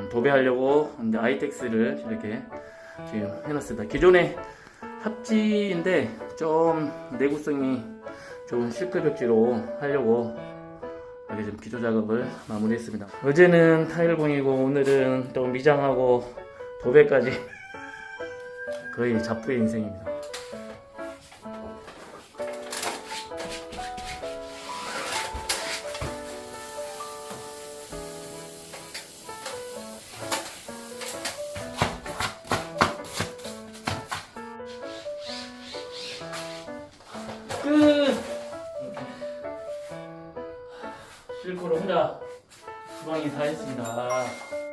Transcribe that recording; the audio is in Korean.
도배하려고 이제 아이텍스를 이렇게 지금 해놨습니다. 기존에 합지인데 좀 내구성이 좋은 실크 벽지로 하려고 이렇게 좀 기초 작업을 마무리했습니다. 어제는 타일공이고 오늘은 또 미장하고 도배까지 거의 잡부의 인생입니다. 끝! 실크로 혼자 주방이 다 했습니다.